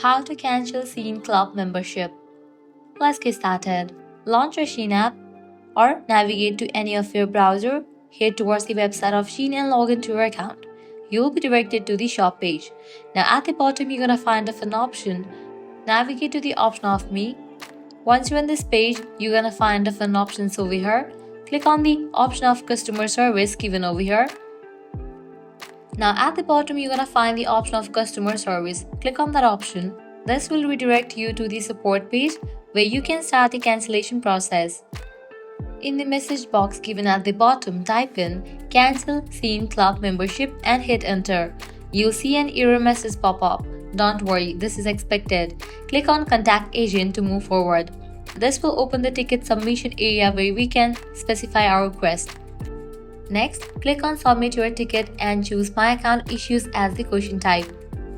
How to cancel SHEIN Club membership. Let's get started. Launch your SHEIN app or navigate to any of your browser. Head towards the website of SHEIN and log into your account. You will be directed to the shop page. Now at the bottom you're gonna find an option. Navigate to the option of Me. Once you're on this page, you're gonna find an options over here. Click on the option of customer service given over here. Now at the bottom you're gonna find the option of customer service. Click on that option. This will redirect you to the support page where you can start the cancellation process. In the message box given at the bottom, type in cancel SHEIN Club membership and hit enter. You'll see an error message pop up. Don't worry, this is expected. Click on contact agent to move forward. This will open the ticket submission area where we can specify our request. Next, click on submit your ticket and choose my account issues as the question type.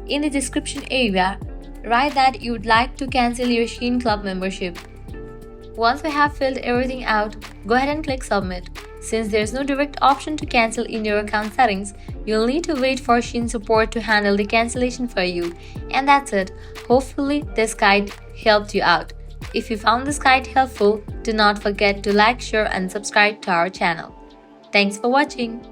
In the description area, write that you would like to cancel your SHEIN Club membership. Once we have filled everything out, go ahead and click submit. Since there's no direct option to cancel in your account settings, you'll need to wait for SHEIN support to handle the cancellation for you. And that's it. Hopefully this guide helped you out. If you found this guide helpful, do not forget to like, share and subscribe to our channel. Thanks for watching.